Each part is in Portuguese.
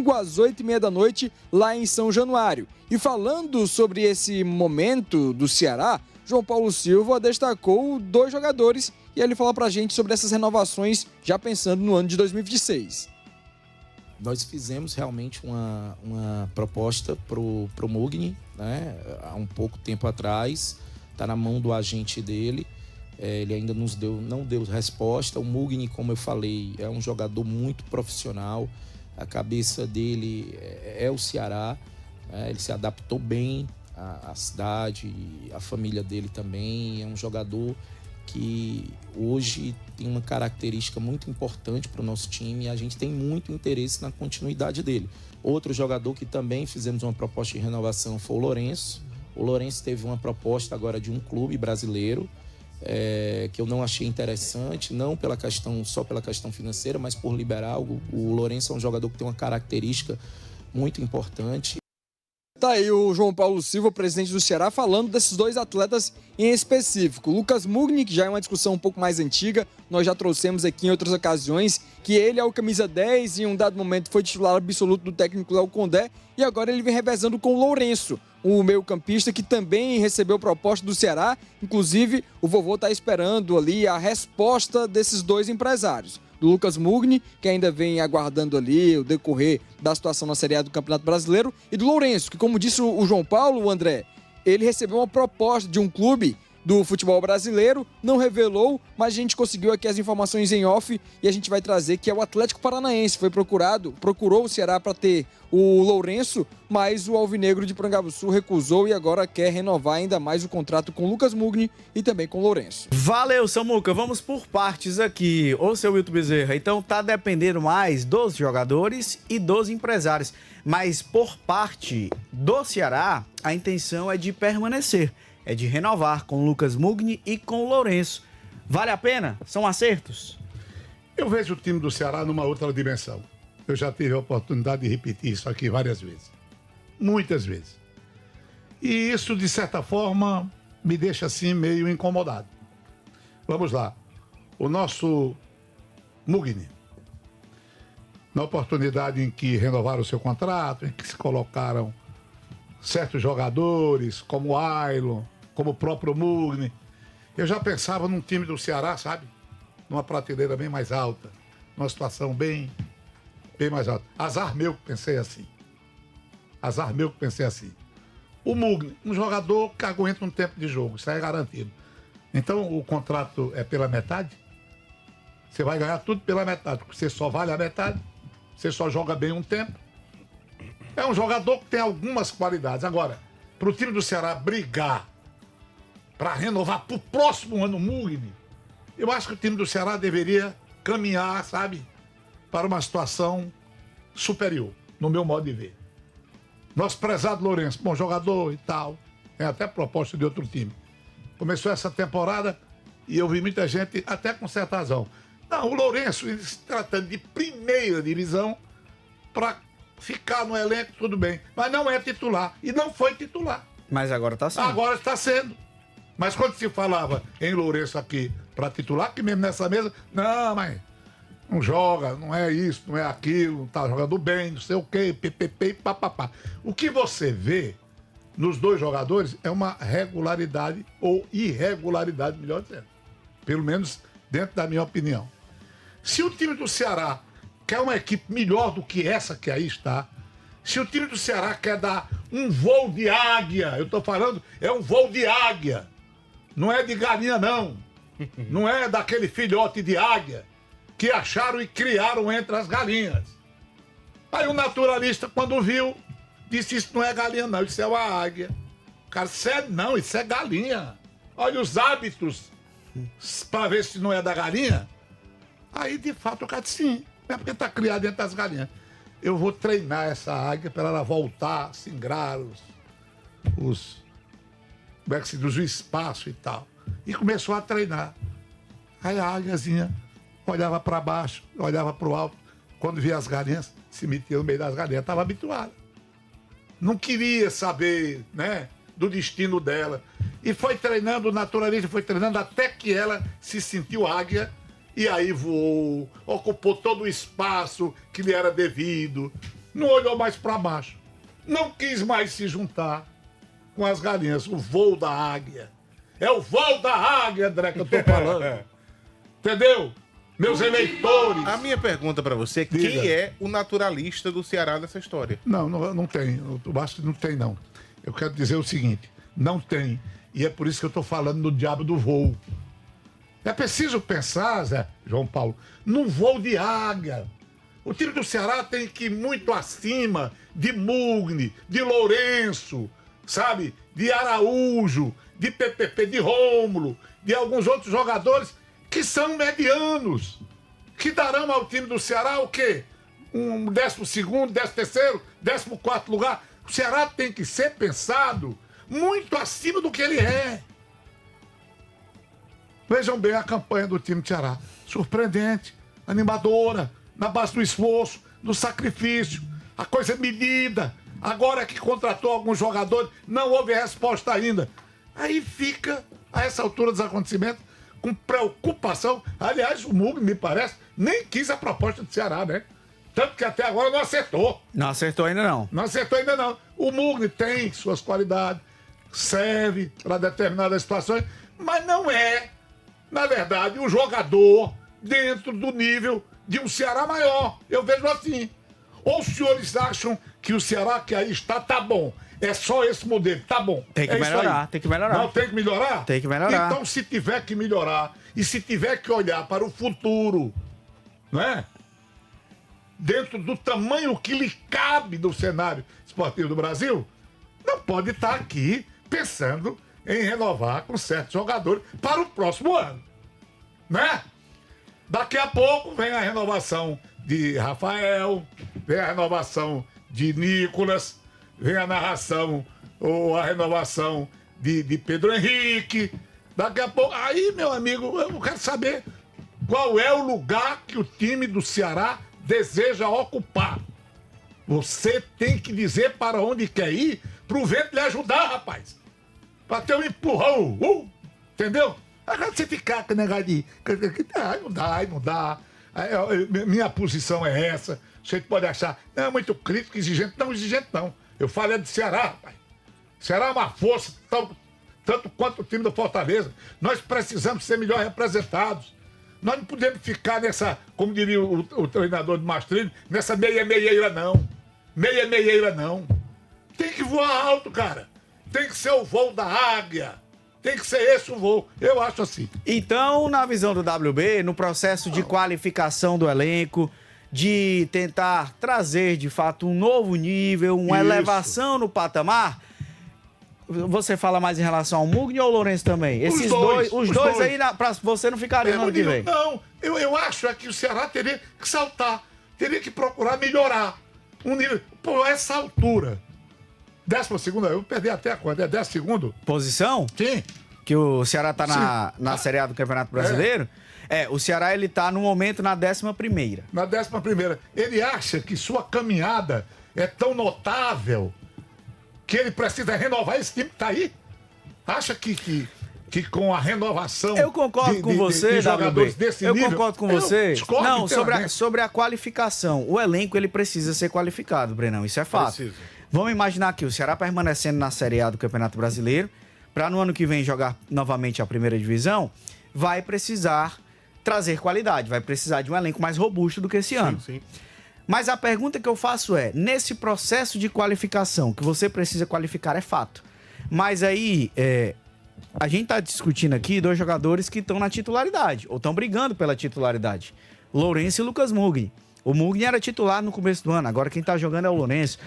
domingo às 8h30 da noite, lá em São Januário. E falando sobre esse momento do Ceará, João Paulo Silva destacou 2 jogadores e ele fala pra gente sobre essas renovações, já pensando no ano de 2026. Nós fizemos realmente uma proposta pro Mugni, né? Há um pouco tempo atrás, está na mão do agente dele. Ele ainda não deu resposta. O Mugni, como eu falei, é um jogador muito profissional. A cabeça dele é o Ceará. Ele se adaptou bem à cidade, a família dele também. É um jogador que hoje tem uma característica muito importante para o nosso time e a gente tem muito interesse na continuidade dele. Outro jogador que também fizemos uma proposta de renovação foi o Lourenço. O Lourenço teve uma proposta agora de um clube brasileiro, que eu não achei interessante, não só pela questão financeira, mas por liberar. O Lourenço é um jogador que tem uma característica muito importante. Tá aí o João Paulo Silva, presidente do Ceará, falando desses 2 atletas em específico. Lucas Mugni, que já é uma discussão um pouco mais antiga, nós já trouxemos aqui em outras ocasiões, que ele é o camisa 10 e em um dado momento foi titular absoluto do técnico Léo Condé, e agora ele vem revezando com o Lourenço, o meio-campista que também recebeu proposta do Ceará. Inclusive, o vovô está esperando ali a resposta desses 2 empresários. Do Lucas Mugni, que ainda vem aguardando ali o decorrer da situação na Série A do Campeonato Brasileiro, e do Lourenço, que, como disse o João Paulo, o André, ele recebeu uma proposta de um clube do futebol brasileiro, não revelou, mas a gente conseguiu aqui as informações em off e a gente vai trazer que é o Atlético Paranaense. Procurou o Ceará para ter o Lourenço, mas o Alvinegro de Porangabuçu recusou e agora quer renovar ainda mais o contrato com o Lucas Mugni e também com o Lourenço. Valeu, Samuca. Vamos por partes aqui. Ô, seu Wilton Bezerra, então tá dependendo mais dos jogadores e dos empresários, mas por parte do Ceará, a intenção é de permanecer. É de renovar com o Lucas Mugni e com o Lourenço. Vale a pena? São acertos? Eu vejo o time do Ceará numa outra dimensão. Eu já tive a oportunidade de repetir isso aqui várias vezes. Muitas vezes. E isso, de certa forma, me deixa assim meio incomodado. Vamos lá. O nosso Mugni, na oportunidade em que renovaram o seu contrato, em que se colocaram certos jogadores, como o Ailon, como o próprio Mugni, eu já pensava num time do Ceará, sabe? Numa prateleira bem mais alta, numa situação bem mais alta. Azar meu que pensei assim. O Mugni, um jogador que aguenta um tempo de jogo, isso aí é garantido. Então o contrato é pela metade? Você vai ganhar tudo pela metade, porque você só vale a metade, você só joga bem um tempo. É um jogador que tem algumas qualidades. Agora, para o time do Ceará brigar para renovar para o próximo ano o Mugni, eu acho que o time do Ceará deveria caminhar, sabe, para uma situação superior, no meu modo de ver. Nosso prezado Lourenço, bom jogador e tal, tem até proposta de outro time. Começou essa temporada e eu vi muita gente, até com certa razão. Não, o Lourenço, se tratando de primeira divisão, para ficar no elenco, tudo bem. Mas não é titular. E não foi titular. Mas agora está sendo. Agora está sendo. Mas quando se falava em Lourenço aqui para titular, que mesmo nessa mesa, não, mas não joga, não é isso, não é aquilo, tá jogando bem, não sei o quê, ppp, papapá. O que você vê nos 2 jogadores é uma regularidade ou irregularidade, melhor dizendo. Pelo menos dentro da minha opinião. Se o time do Ceará quer uma equipe melhor do que essa que aí está, se o time do Ceará quer dar um voo de águia, eu tô falando, é um voo de águia, não é de galinha não, não é daquele filhote de águia que acharam e criaram entre as galinhas. Aí o naturalista, quando viu, disse: isso não é galinha não, isso é uma águia. O cara, sério, não, isso é galinha. Olha os hábitos para ver se não é da galinha. Aí, de fato, o cara disse: sim, é porque está criado dentro das galinhas. Eu vou treinar essa águia para ela voltar, singrar como é que se diz, o espaço e tal. E começou a treinar. Aí a águiazinha olhava para baixo, olhava para o alto. Quando via as galinhas, se metia no meio das galinhas. Estava habituada. Não queria saber, né, do destino dela. E foi treinando, naturalmente foi treinando, até que ela se sentiu águia. E aí voou, ocupou todo o espaço que lhe era devido. não olhou mais para baixo, não quis mais se juntar com as galinhas. O voo da águia. É o voo da águia, André, que eu tô falando. Entendeu? Meus eleitores. A minha pergunta pra você é quem é o naturalista do Ceará nessa história? Não tem. Eu acho que não tem, não. Eu quero dizer o seguinte, não tem. E é por isso que eu tô falando do diabo do voo. É preciso pensar, Zé, João Paulo, num voo de águia. O time do Ceará tem que ir muito acima de Mugni, de Lourenço, sabe? De Araújo, de PPP, de Rômulo, de alguns outros jogadores que são medianos, que darão ao time do Ceará o quê? Um 12º, 13º, 14º lugar. O Ceará tem que ser pensado muito acima do que ele é. Vejam bem a campanha do time do Ceará. Surpreendente, animadora, na base do esforço, do sacrifício, a coisa medida. Agora que contratou alguns jogadores, não houve resposta ainda. Aí fica, a essa altura dos acontecimentos, com preocupação. Aliás, o Mugni, me parece, nem quis a proposta do Ceará, né? Tanto que até agora não acertou. Não acertou ainda não. Não acertou ainda não. O Mugni tem suas qualidades, serve para determinadas situações, mas não é, na verdade, um jogador dentro do nível de um Ceará maior. Eu vejo assim. Ou os senhores acham que o Ceará que aí está, tá bom. É só esse modelo, tá bom. Tem que melhorar, tem que melhorar. Não, tem que melhorar? Tem que melhorar. Então, se tiver que melhorar e se tiver que olhar para o futuro, né? Dentro do tamanho que lhe cabe do cenário esportivo do Brasil, não pode estar aqui pensando em renovar com certos jogadores para o próximo ano, né? Daqui a pouco vem a renovação de Rafael, vem a renovação de Nicolas, vem a narração ou a renovação de Pedro Henrique. Daqui a pouco. Aí, meu amigo, eu quero saber qual é o lugar que o time do Ceará deseja ocupar. Você tem que dizer para onde quer ir pro vento lhe ajudar, rapaz. Pra ter um empurrão. Entendeu? Agora você ficar com negócio de. Aí não dá. Minha posição é essa. Você pode achar, não, é muito crítico, exigente. Não, exigente não. Eu falei de Ceará, rapaz. Ceará é uma força, tanto quanto o time do Fortaleza. Nós precisamos ser melhor representados. Nós não podemos ficar nessa, como diria o treinador do Mastrilho, nessa meia-meieira não. Meia-meieira não. Tem que voar alto, cara. Tem que ser o voo da águia. Tem que ser esse o voo. Eu acho assim. Então, na visão do WB, no processo de qualificação do elenco, de tentar trazer, de fato, um novo nível, uma elevação no patamar, você fala mais em relação ao Mugni ou ao Lourenço também? Esses dois aí, pra você não ficarem no ano que vem. Não, eu acho que o Ceará teria que saltar, teria que procurar melhorar um nível. Pô, essa altura. 12ª, eu perdi até a conta, é 12º? Posição? Sim. Que o Ceará tá na Série A do Campeonato Brasileiro? O Ceará, ele tá no momento na 11ª. Na 11ª. Ele acha que sua caminhada é tão notável que ele precisa renovar esse time que tá aí? Acha que com a renovação... Eu concordo com você, de jogadores desse nível... Eu concordo com você. Não, inteiramente. sobre a qualificação. O elenco, ele precisa ser qualificado, Brenão. Isso é fato. Precisa. Vamos imaginar aqui, o Ceará permanecendo na Série A do Campeonato Brasileiro, para no ano que vem jogar novamente a primeira divisão, vai precisar trazer qualidade, vai precisar de um elenco mais robusto do que esse ano. Sim. Mas a pergunta que eu faço é, nesse processo de qualificação, que você precisa qualificar é fato, mas aí a gente está discutindo aqui dois jogadores que estão na titularidade, ou estão brigando pela titularidade, Lourenço e Lucas Mugni. O Mugni era titular no começo do ano, agora quem está jogando é o Lourenço.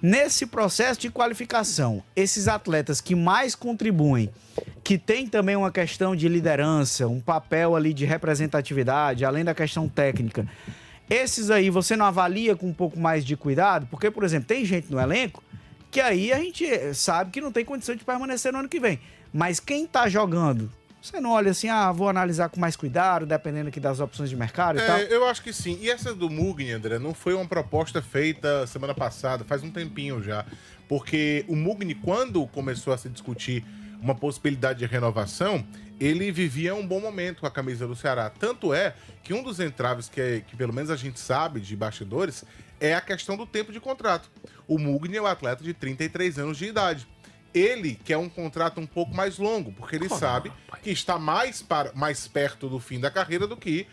Nesse processo de qualificação, esses atletas que mais contribuem, que tem também uma questão de liderança, um papel ali de representatividade, além da questão técnica, esses aí você não avalia com um pouco mais de cuidado? Porque, por exemplo, tem gente no elenco que aí a gente sabe que não tem condição de permanecer no ano que vem. Mas quem tá jogando, você não olha assim, vou analisar com mais cuidado, dependendo aqui das opções de mercado e tal? Eu acho que sim. E essa do Mugni, André, não foi uma proposta feita semana passada, faz um tempinho já. Porque o Mugni, quando começou a se discutir uma possibilidade de renovação, ele vivia um bom momento com a camisa do Ceará. Tanto é que um dos entraves que pelo menos a gente sabe de bastidores é a questão do tempo de contrato. O Mugni é um atleta de 33 anos de idade. Ele quer um contrato um pouco mais longo, porque ele sabe que está mais perto do fim da carreira do que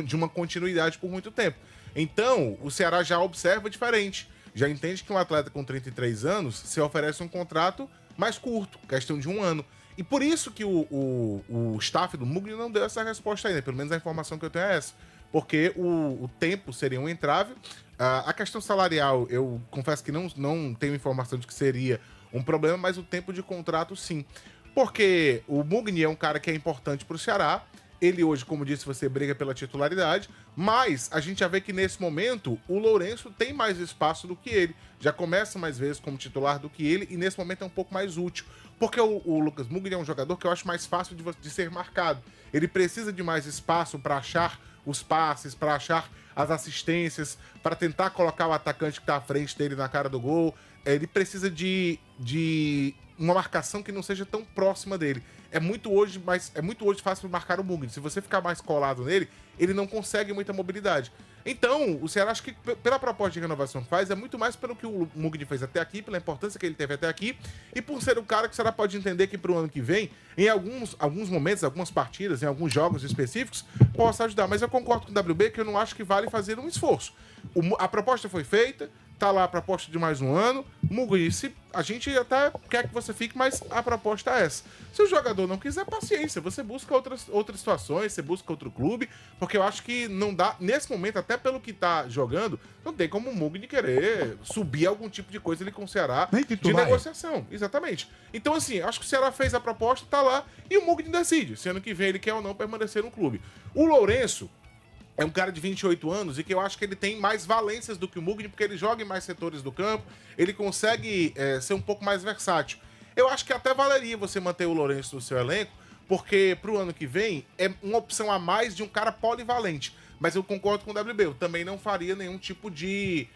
de uma continuidade por muito tempo. Então, o Ceará já observa diferente. Já entende que um atleta com 33 anos se oferece um contrato mais curto, questão de 1 ano. E por isso que o staff do Mugni não deu essa resposta ainda, pelo menos a informação que eu tenho é essa. Porque o tempo seria um entrave. A questão salarial, eu confesso que não tenho informação de que seria um problema, mas o tempo de contrato, sim. Porque o Mugni é um cara que é importante para o Ceará. Ele hoje, como disse, você briga pela titularidade, mas a gente já vê que nesse momento o Lourenço tem mais espaço do que ele. Já começa mais vezes como titular do que ele e nesse momento é um pouco mais útil. Porque o Lucas Mugni é um jogador que eu acho mais fácil de ser marcado. Ele precisa de mais espaço para achar os passes, para achar as assistências, para tentar colocar o atacante que está à frente dele na cara do gol. Ele precisa de uma marcação que não seja tão próxima dele. É muito hoje fácil marcar o Mugni. Se você ficar mais colado nele, ele não consegue muita mobilidade. Então, o Ceará, acho que pela proposta de renovação que faz, é muito mais pelo que o Mugni fez até aqui, pela importância que ele teve até aqui, e por ser um cara que o Ceará pode entender que pro ano que vem, em alguns momentos, algumas partidas, em alguns jogos específicos, possa ajudar. Mas eu concordo com o WB que eu não acho que vale fazer um esforço. A proposta foi feita, tá lá a proposta de mais 1 ano. Mugni, a gente até quer que você fique, mas a proposta é essa. Se o jogador não quiser, paciência. Você busca outras situações, você busca outro clube, porque eu acho que não dá, nesse momento, até pelo que tá jogando, não tem como o Mugni querer subir algum tipo de coisa ali com o Ceará de negociação. Exatamente. Então, assim, acho que o Ceará fez a proposta, tá lá, e o Mugni decide, se ano que vem ele quer ou não permanecer no clube. O Lourenço é um cara de 28 anos e que eu acho que ele tem mais valências do que o Mugni, porque ele joga em mais setores do campo, ele consegue ser um pouco mais versátil. Eu acho que até valeria você manter o Lourenço no seu elenco, porque pro ano que vem é uma opção a mais de um cara polivalente. Mas eu concordo com o WB, eu também não faria nenhum tipo de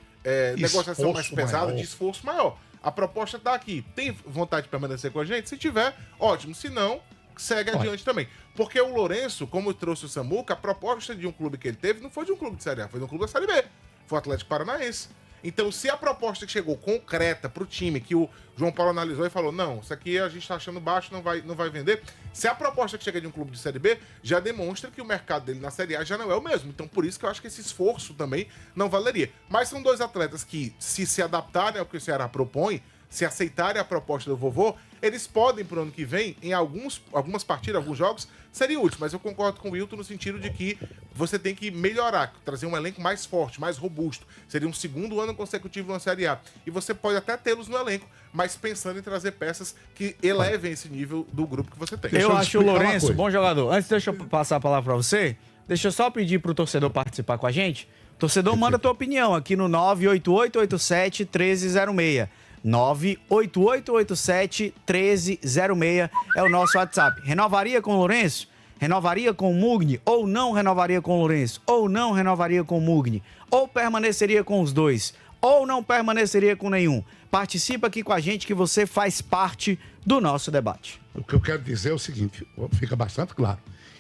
negociação mais pesada, de esforço maior. A proposta tá aqui. Tem vontade de permanecer com a gente? Se tiver, ótimo. Se não, segue adiante também. Porque o Lourenço, como trouxe o Samuca, a proposta de um clube que ele teve não foi de um clube de Série A, foi de um clube da Série B. Foi o Atlético Paranaense. Então, se a proposta que chegou concreta pro time, que o João Paulo analisou e falou, não, isso aqui a gente tá achando baixo, não vai vender. Se a proposta que chega de um clube de Série B, já demonstra que o mercado dele na Série A já não é o mesmo. Então, por isso que eu acho que esse esforço também não valeria. Mas são dois atletas que, se adaptarem ao que o Ceará propõe, se aceitarem a proposta do vovô, eles podem, pro ano que vem, em algumas partidas, alguns jogos, serem úteis. Mas eu concordo com o Wilton no sentido de que você tem que melhorar, trazer um elenco mais forte, mais robusto. Seria um 2º ano consecutivo na Série A. E você pode até tê-los no elenco, mas pensando em trazer peças que elevem esse nível do grupo que você tem. Eu acho o Lourenço bom jogador. Antes, deixa eu passar a palavra pra você. Deixa eu só pedir pro torcedor participar com a gente. Torcedor, manda a tua opinião aqui no 98887-1306. 98887-1306 é o nosso WhatsApp. Renovaria com o Lourenço? Renovaria com o Mugni? Ou não renovaria com o Lourenço? Ou não renovaria com o Mugni? Ou permaneceria com os dois? Ou não permaneceria com nenhum? Participa aqui com a gente que você faz parte do nosso debate. O que eu quero dizer é o seguinte, fica bastante claro.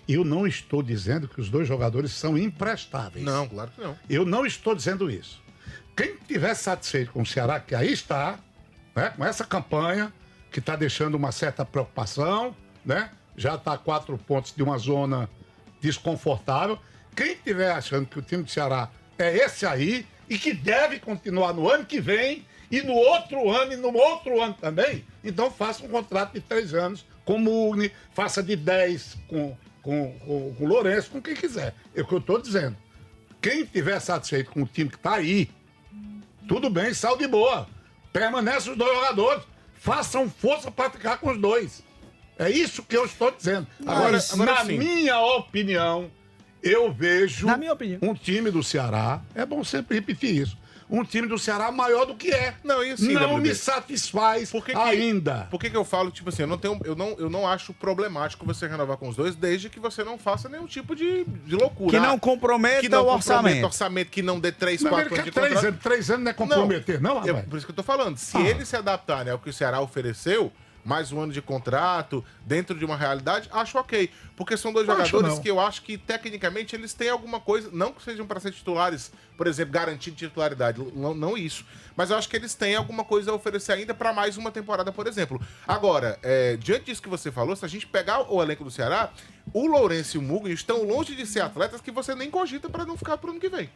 Eu não estou dizendo que os dois jogadores são imprestáveis. Não, claro que não. Eu não estou dizendo isso. Quem estiver satisfeito com o Ceará, que aí está, né, com essa campanha, que está deixando uma certa preocupação, né? Já está a 4 pontos de uma zona desconfortável. Quem estiver achando que o time do Ceará é esse aí e que deve continuar no ano que vem e no outro ano e no outro ano também, então faça um contrato de 3 anos com o Mugni, faça de 10 com o Lourenço, com quem quiser. É o que eu estou dizendo. Quem estiver satisfeito com o time que está aí, tudo bem, saúde boa. Permanece os dois jogadores. Façam força para ficar com os dois. É isso que eu estou dizendo. Agora na minha opinião, eu vejo um time do Ceará, é bom sempre repetir isso, um time do Ceará maior do que é. Não, isso sim, não me satisfaz ainda. Por que eu falo, tipo assim, eu não acho problemático você renovar com os dois, desde que você não faça nenhum tipo de loucura. Que não comprometa o orçamento. Que não dê 3, 4 anos de contrato. 3 anos não é comprometer, não, rapaz? Por isso que eu tô falando. Se eles se adaptarem ao que o Ceará ofereceu, mais um ano de contrato, dentro de uma realidade, acho ok. Porque são dois Acho jogadores não. que eu acho que, tecnicamente, eles têm alguma coisa, não que sejam para ser titulares, por exemplo, garantir titularidade, não isso. Mas eu acho que eles têm alguma coisa a oferecer ainda para mais uma temporada, por exemplo. Agora, diante disso que você falou, se a gente pegar o elenco do Ceará, o Lourenço e o Mugni estão longe de ser atletas que você nem cogita para não ficar pro ano que vem.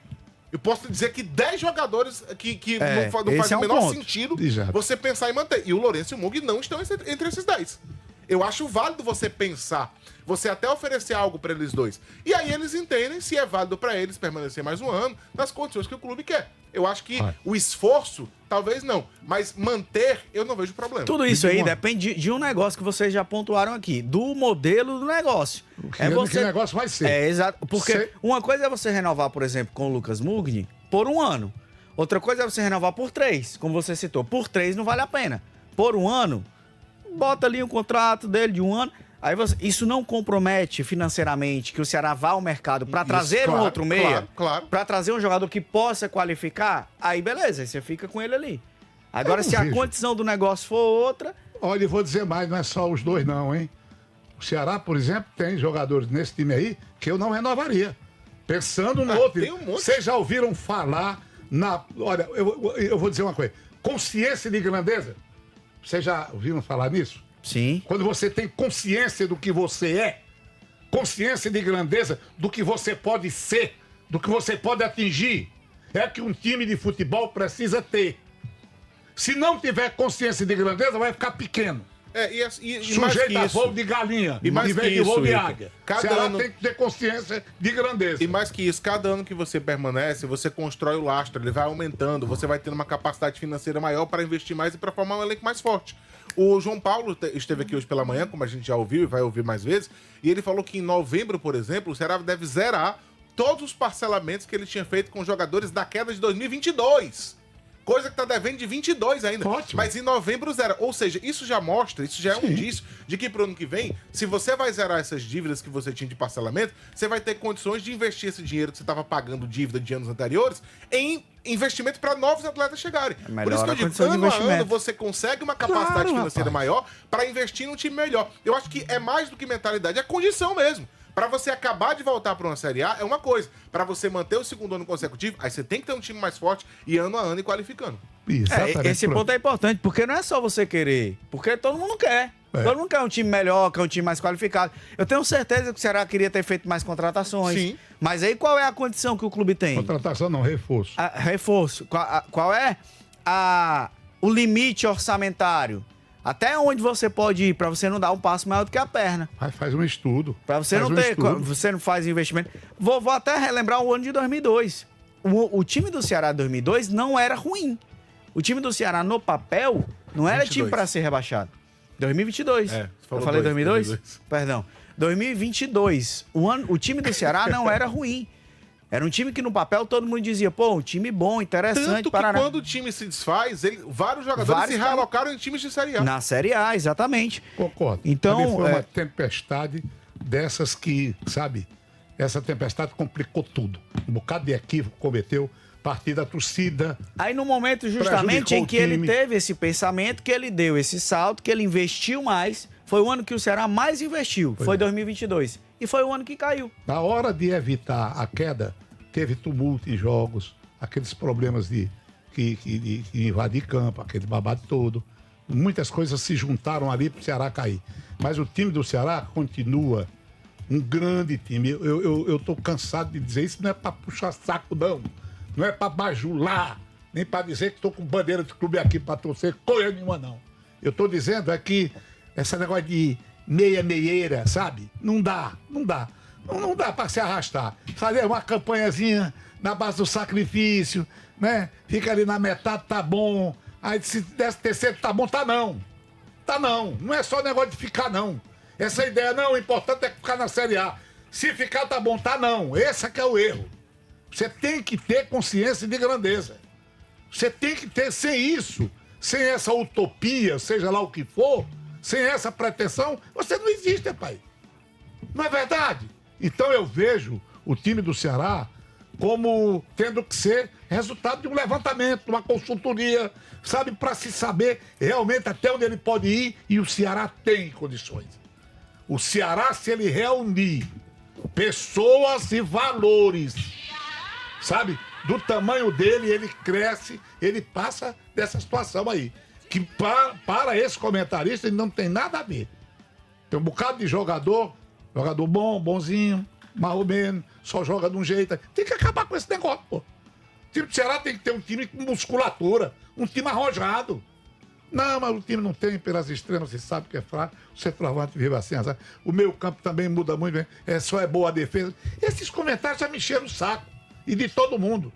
Eu posso te dizer que 10 jogadores que não faz o menor sentido Exato. você pensar em manter. E o Lourenço e o Mugni não estão entre esses 10. Eu acho válido você pensar, você até oferecer algo para eles dois. E aí eles entendem se é válido para eles permanecer mais um ano nas condições que o clube quer. Eu acho que o esforço, talvez não, mas manter, eu não vejo problema. Tudo isso aí depende de um negócio que vocês já pontuaram aqui, do modelo do negócio. Que negócio vai ser. Exato, porque uma coisa é você renovar, por exemplo, com o Lucas Mugni por um ano. Outra coisa é você renovar por 3, como você citou. Por 3 não vale a pena. Por um ano, bota ali um contrato dele de um ano. Aí isso não compromete financeiramente que o Ceará vá ao mercado para trazer um outro meia, para trazer um jogador que possa qualificar, aí beleza, aí você fica com ele ali. Agora, se a condição do negócio for outra... Olha, eu vou dizer mais, não é só os dois não, hein? O Ceará, por exemplo, tem jogadores nesse time aí que eu não renovaria. Pensando no outro. Tem um monte. Vocês já ouviram falar na... Olha, eu vou dizer uma coisa. Consciência de grandeza. Vocês já ouviram falar nisso? Sim. Quando você tem consciência do que você é, consciência de grandeza do que você pode ser, do que você pode atingir, é que um time de futebol precisa ter. Se não tiver consciência de grandeza, vai ficar pequeno. Sujeito a voo de galinha, e mais em vez que de voo isso, de Rica, águia. cada Ceará ano... tem que ter consciência de grandeza. E mais que isso, cada ano que você permanece, você constrói o lastro, ele vai aumentando, você vai tendo uma capacidade financeira maior para investir mais e para formar um elenco mais forte. O João Paulo esteve aqui hoje pela manhã, como a gente já ouviu e vai ouvir mais vezes, e ele falou que em novembro, por exemplo, o Ceará deve zerar todos os parcelamentos que ele tinha feito com jogadores da queda de 2022. Coisa que tá devendo de 22 ainda. Ótimo. Mas em novembro zera. Ou seja, isso já mostra, isso já é um indício de que pro ano que vem, se você vai zerar essas dívidas que você tinha de parcelamento, você vai ter condições de investir esse dinheiro que você estava pagando dívida de anos anteriores em investimento para novos atletas chegarem. Por isso que eu digo, ano a ano você consegue uma capacidade financeira maior para investir num time melhor. Eu acho que é mais do que mentalidade, é condição mesmo. Para você acabar de voltar para uma Série A é uma coisa. Para você manter o segundo ano consecutivo, aí você tem que ter um time mais forte e ano a ano e qualificando. Esse ponto é importante, porque não é só você querer, porque todo mundo quer. Todo mundo quer um time melhor, quer um time mais qualificado. Eu tenho certeza que o Ceará queria ter feito mais contratações. Sim. Mas aí qual é a condição que o clube tem? Contratação não, reforço. Reforço. Qual é o limite orçamentário? Até onde você pode ir para você não dar um passo maior do que a perna? Faz um estudo. Para você não ter, você não faz investimento. Vou até relembrar o ano de 2002. O time do Ceará de 2002 não era ruim. O time do Ceará no papel não era 22. time para ser rebaixado. 2022. Eu falei 2002? Perdão. 2022. O time do Ceará não era ruim. Era um time que no papel todo mundo dizia, pô, um time bom, interessante. Tanto que quando o time se desfaz, vários jogadores se realocaram em times de Série A. Na Série A, exatamente. Concordo. Então, foi uma tempestade dessas que, sabe, essa tempestade complicou tudo. Um bocado de equívoco cometeu, partir da torcida. Aí no momento justamente em que ele teve esse pensamento, que ele deu esse salto, que ele investiu mais, foi o ano que o Ceará mais investiu, foi 2022. E foi o ano que caiu. Na hora de evitar a queda, teve tumulto em jogos, aqueles problemas de invadir campo, aquele babado todo. Muitas coisas se juntaram ali para o Ceará cair. Mas o time do Ceará continua um grande time. Eu estou cansado de dizer isso, não é para puxar saco, não. Não é para bajular, nem para dizer que estou com bandeira de clube aqui para torcer coisa nenhuma, não. Eu estou dizendo é que esse negócio de meieira, sabe? Não dá. Não dá para se arrastar. Fazer uma campanhazinha na base do sacrifício, né? Fica ali na metade, tá bom. Aí se desse terceiro, tá bom, tá não. Tá não. Não é só negócio de ficar, não. Essa ideia, não, o importante é ficar na Série A. Se ficar, tá bom, tá não. Esse é que é o erro. Você tem que ter consciência de grandeza. Você tem que ter, sem isso, sem essa utopia, seja lá o que for, sem essa pretensão, você não existe, pai. Não é verdade? Então eu vejo o time do Ceará como tendo que ser resultado de um levantamento, de uma consultoria, sabe, para se saber realmente até onde ele pode ir, e o Ceará tem condições. O Ceará, se ele reunir pessoas e valores, sabe, do tamanho dele, ele cresce, ele passa dessa situação aí. Que para esse comentarista ele não tem nada a ver. Tem um bocado de jogador bom, bonzinho, mais ou menos, só joga de um jeito. Tem que acabar com esse negócio, pô. O time do Ceará tem que ter um time com musculatura, um time arrojado. Não, mas o time não tem pelas extremas, você sabe que é fraco. O centroavante vive assim, sabe? O meio campo também muda muito, só é boa a defesa. Esses comentários já me encheram o saco. E de todo mundo.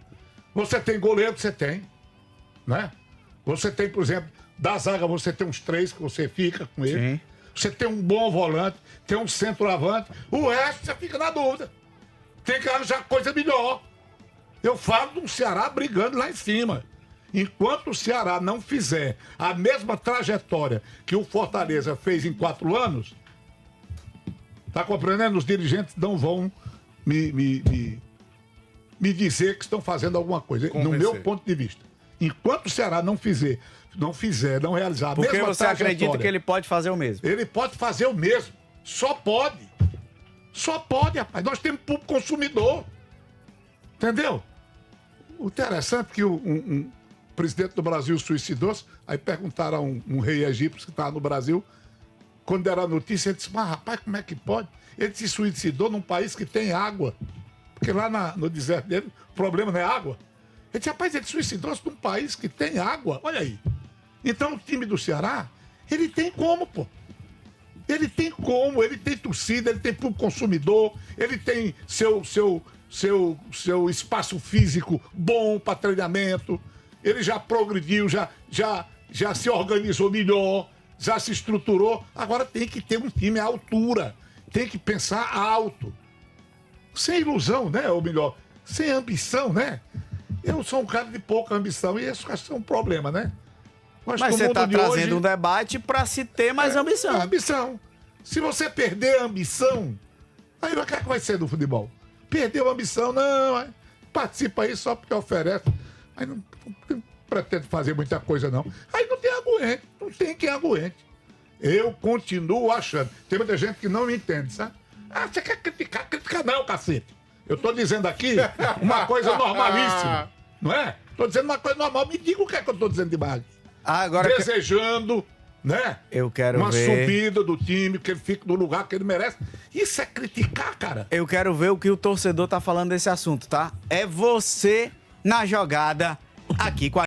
Você tem goleiro, você tem, né? Você tem, por exemplo, da zaga você tem uns 3 que você fica com ele. Sim. Você tem um bom volante, tem um centroavante. O resto você fica na dúvida. Tem que arranjar coisa melhor. Eu falo de um Ceará brigando lá em cima. Enquanto o Ceará não fizer a mesma trajetória que o Fortaleza fez em 4 anos, tá compreendendo? Os dirigentes não vão me dizer que estão fazendo alguma coisa. No meu ponto de vista. Enquanto o Ceará não realizar a mesma trajetória... Porque você acredita que ele pode fazer o mesmo? Ele pode fazer o mesmo. Só pode. Só pode, rapaz. Nós temos público consumidor. Entendeu? O interessante é que um presidente do Brasil suicidou-se, aí perguntaram a um rei egípcio que estava no Brasil, quando deram a notícia, ele disse, mas rapaz, como é que pode? Ele se suicidou num país que tem água. Porque lá no deserto dele, o problema não é água. Ele disse, rapaz, ele suicidou-se num país que tem água. Olha aí. Então o time do Ceará, ele tem como, pô. Ele tem como, ele tem torcida, ele tem público consumidor, ele tem seu espaço físico bom para treinamento, ele já progrediu, já se organizou melhor, já se estruturou. Agora tem que ter um time à altura, tem que pensar alto. Sem ilusão, né? Ou melhor, sem ambição, né? Eu sou um cara de pouca ambição e isso acho que é um problema, né? Mas você está trazendo um debate para se ter mais ambição. Ambição. Se você perder a ambição, aí o que é que vai ser do futebol? Perdeu a ambição, não. Participa aí só porque oferece. Aí não pretende fazer muita coisa, não. Aí não tem aguente, não tem quem aguente. Eu continuo achando. Tem muita gente que não me entende, sabe? Ah, você quer criticar? Criticar não, cacete. Eu tô dizendo aqui uma coisa normalíssima, não é? Tô dizendo uma coisa normal. Me diga o que é que eu tô dizendo demais. Agora desejando, né? Eu quero uma ver subida do time, que ele fique no lugar que ele merece. Isso é criticar, cara. Eu quero ver o que o torcedor tá falando desse assunto, tá? É você na jogada aqui com a